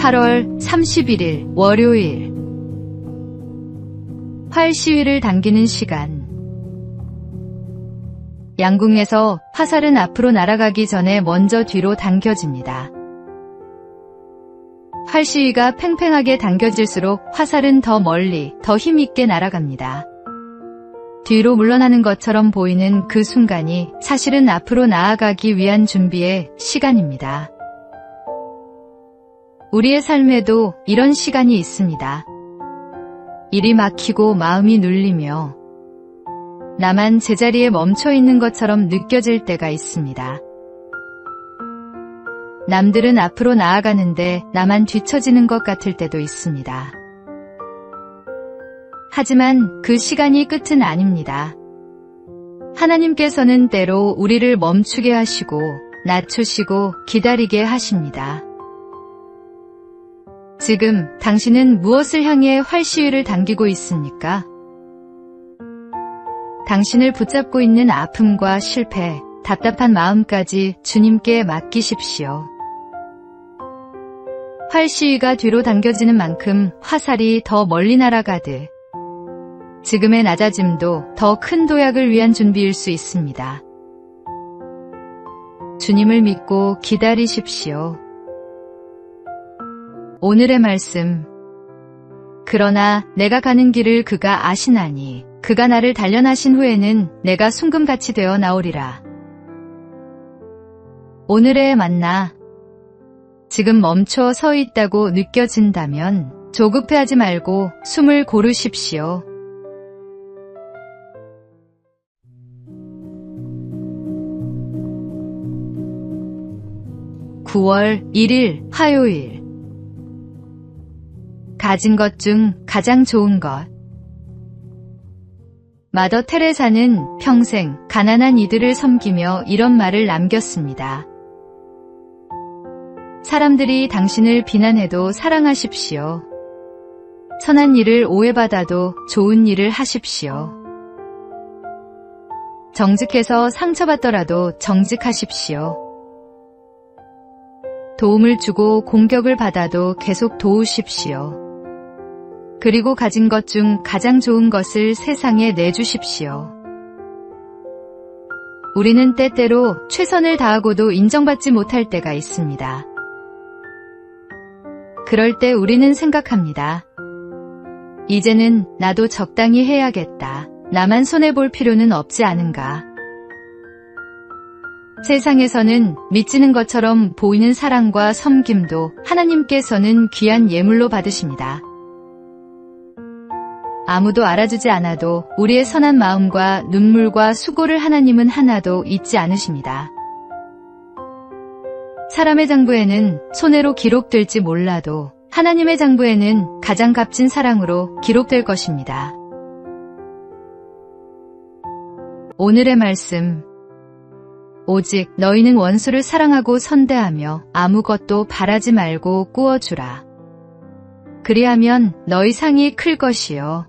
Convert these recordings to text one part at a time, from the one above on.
8월 31일 월요일. 활 시위를 당기는 시간. 양궁에서 화살은 앞으로 날아가기 전에 먼저 뒤로 당겨집니다. 활 시위가 팽팽하게 당겨질수록 화살은 더 멀리, 더 힘있게 날아갑니다. 뒤로 물러나는 것처럼 보이는 그 순간이 사실은 앞으로 나아가기 위한 준비의 시간입니다. 우리의 삶에도 이런 시간이 있습니다. 일이 막히고 마음이 눌리며 나만 제자리에 멈춰 있는 것처럼 느껴질 때가 있습니다. 남들은 앞으로 나아가는데 나만 뒤처지는 것 같을 때도 있습니다. 하지만 그 시간이 끝은 아닙니다. 하나님께서는 때로 우리를 멈추게 하시고 낮추시고 기다리게 하십니다. 지금 당신은 무엇을 향해 활 시위를 당기고 있습니까? 당신을 붙잡고 있는 아픔과 실패, 답답한 마음까지 주님께 맡기십시오. 활 시위가 뒤로 당겨지는 만큼 화살이 더 멀리 날아가듯 지금의 낮아짐도 더 큰 도약을 위한 준비일 수 있습니다. 주님을 믿고 기다리십시오. 오늘의 말씀. 그러나 내가 가는 길을 그가 아시나니 그가 나를 단련하신 후에는 내가 순금같이 되어 나오리라. 오늘의 만나. 지금 멈춰 서 있다고 느껴진다면 조급해하지 말고 숨을 고르십시오. (9월 1일) 화요일. 가진 것 중 가장 좋은 것. 마더 테레사는 평생 가난한 이들을 섬기며 이런 말을 남겼습니다. 사람들이 당신을 비난해도 사랑하십시오. 선한 일을 오해받아도 좋은 일을 하십시오. 정직해서 상처받더라도 정직하십시오. 도움을 주고 공격을 받아도 계속 도우십시오. 그리고 가진 것 중 가장 좋은 것을 세상에 내주십시오. 우리는 때때로 최선을 다하고도 인정받지 못할 때가 있습니다. 그럴 때 우리는 생각합니다. 이제는 나도 적당히 해야겠다. 나만 손해볼 필요는 없지 않은가. 세상에서는 믿지는 것처럼 보이는 사랑과 섬김도 하나님께서는 귀한 예물로 받으십니다. 아무도 알아주지 않아도 우리의 선한 마음과 눈물과 수고를 하나님은 하나도 잊지 않으십니다. 사람의 장부에는 손해로 기록될지 몰라도 하나님의 장부에는 가장 값진 사랑으로 기록될 것입니다. 오늘의 말씀. 오직 너희는 원수를 사랑하고 선대하며 아무것도 바라지 말고 꾸어주라. 그리하면 너희 상이 클 것이요.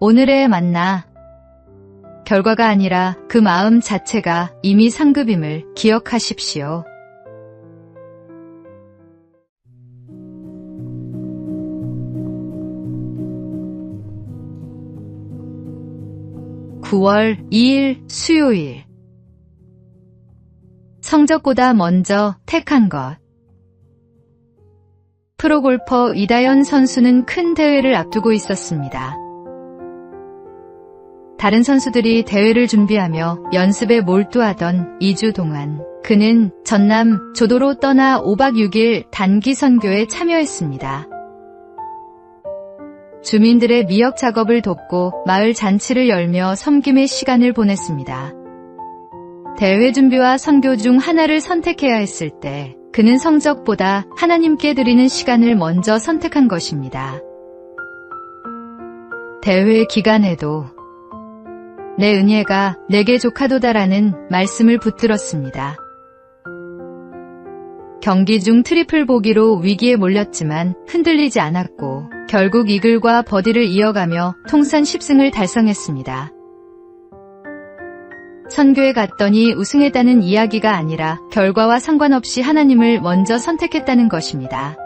오늘의 만나. 결과가 아니라 그 마음 자체가 이미 상급임을 기억하십시오. (9월 2일) 수요일. 성적보다 먼저 택한 것. 프로골퍼 이다현 선수는 큰 대회를 앞두고 있었습니다. 다른 선수들이 대회를 준비하며 연습에 몰두하던 2주 동안 그는 전남 조도로 떠나 5박 6일 단기 선교에 참여했습니다. 주민들의 미역 작업을 돕고 마을 잔치를 열며 섬김의 시간을 보냈습니다. 대회 준비와 선교 중 하나를 선택해야 했을 때 그는 성적보다 하나님께 드리는 시간을 먼저 선택한 것입니다. 대회 기간에도 내 은혜가 내게 족하도다라는 말씀을 붙들었습니다. 경기 중 트리플 보기로 위기에 몰렸지만 흔들리지 않았고 결국 이글과 버디를 이어가며 통산 10승을 달성했습니다. 선교에 갔더니 우승했다는 이야기가 아니라 결과와 상관없이 하나님을 먼저 선택했다는 것입니다.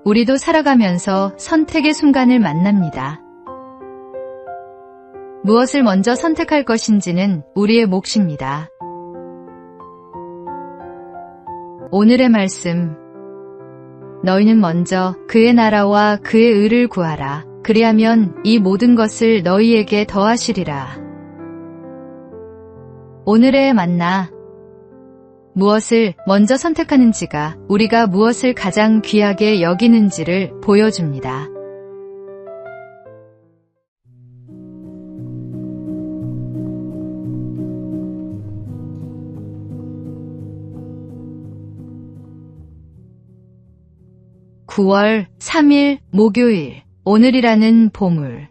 우리도 살아가면서 선택의 순간을 만납니다. 무엇을 먼저 선택할 것인지는 우리의 몫입니다. 오늘의 말씀. 너희는 먼저 그의 나라와 그의 의를 구하라. 그리하면 이 모든 것을 너희에게 더하시리라. 오늘의 만나. 무엇을 먼저 선택하는지가 우리가 무엇을 가장 귀하게 여기는지를 보여줍니다. (9월 3일) 목요일. 오늘이라는 보물.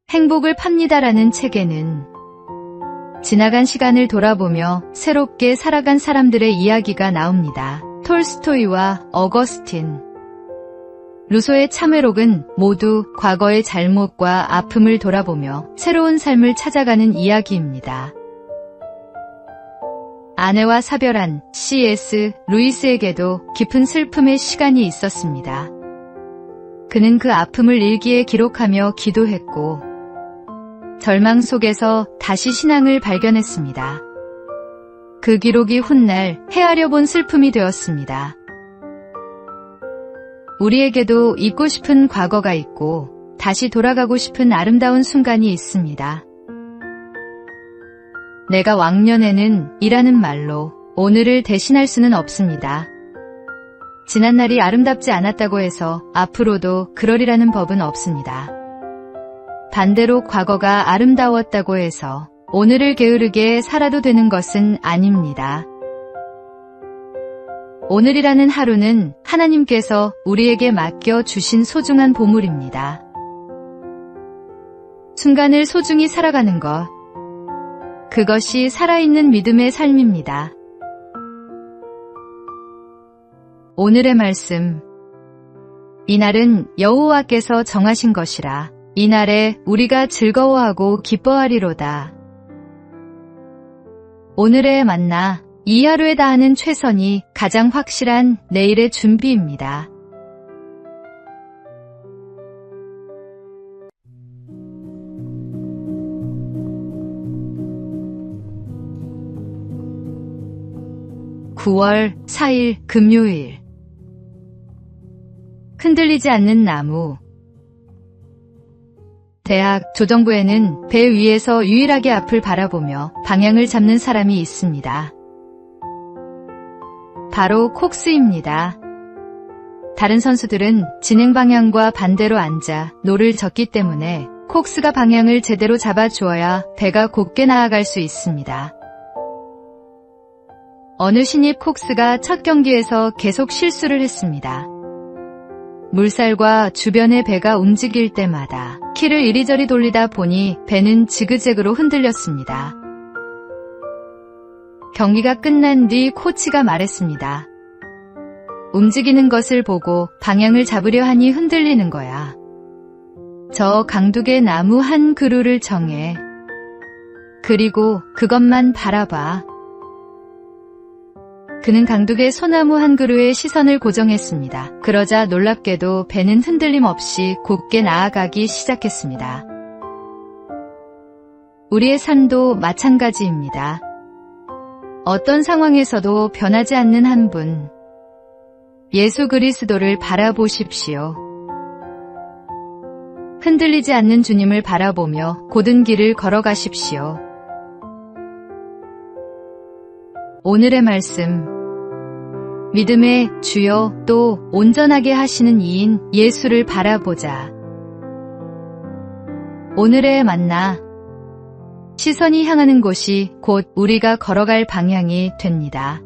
행복을 팝니다라는 책에는 지나간 시간을 돌아보며 새롭게 살아간 사람들의 이야기가 나옵니다. 톨스토이와 어거스틴, 루소의 참회록은 모두 과거의 잘못과 아픔을 돌아보며 새로운 삶을 찾아가는 이야기입니다. 아내와 사별한 C.S. 루이스에게도 깊은 슬픔의 시간이 있었습니다. 그는 그 아픔을 일기에 기록하며 기도했고 절망 속에서 다시 신앙을 발견했습니다. 그 기록이 훗날 헤아려 본 슬픔이 되었습니다. 우리에게도 잊고 싶은 과거가 있고 다시 돌아가고 싶은 아름다운 순간이 있습니다. 내가 왕년에는 이라는 말로 오늘을 대신할 수는 없습니다. 지난날이 아름답지 않았다고 해서 앞으로도 그러리라는 법은 없습니다. 반대로 과거가 아름다웠다고 해서 오늘을 게으르게 살아도 되는 것은 아닙니다. 오늘이라는 하루는 하나님께서 우리에게 맡겨 주신 소중한 보물입니다. 순간을 소중히 살아가는 것, 그것이 살아있는 믿음의 삶입니다. 오늘의 말씀. 이날은 여호와께서 정하신 것이라. 이날에 우리가 즐거워하고 기뻐하리로다. 오늘의 만나. 이 하루에 다하는 최선이 가장 확실한 내일의 준비입니다. (9월 4일) 금요일. 흔들리지 않는 나무. 대학 조정부에는 배 위에서 유일하게 앞을 바라보며 방향을 잡는 사람이 있습니다. 바로 콕스입니다. 다른 선수들은 진행 방향과 반대로 앉아 노를 젓기 때문에 콕스가 방향을 제대로 잡아주어야 배가 곧게 나아갈 수 있습니다. 어느 신입 콕스가 첫 경기에서 계속 실수를 했습니다. 물살과 주변의 배가 움직일 때마다 키를 이리저리 돌리다 보니 배는 지그재그로 흔들렸습니다. 경기가 끝난 뒤 코치가 말했습니다. 움직이는 것을 보고 방향을 잡으려 하니 흔들리는 거야. 저 강둑의 나무 한 그루를 정해. 그리고 그것만 바라봐. 그는 강둑의 소나무 한 그루에 시선을 고정했습니다. 그러자 놀랍게도 배는 흔들림 없이 곧게 나아가기 시작했습니다. 우리의 삶도 마찬가지입니다. 어떤 상황에서도 변하지 않는 한 분, 예수 그리스도를 바라보십시오. 흔들리지 않는 주님을 바라보며 곧은 길을 걸어가십시오. 오늘의 말씀. 믿음의 주여 또 온전하게 하시는 이인 예수를 바라보자. 오늘의 만나. 시선이 향하는 곳이 곧 우리가 걸어갈 방향이 됩니다.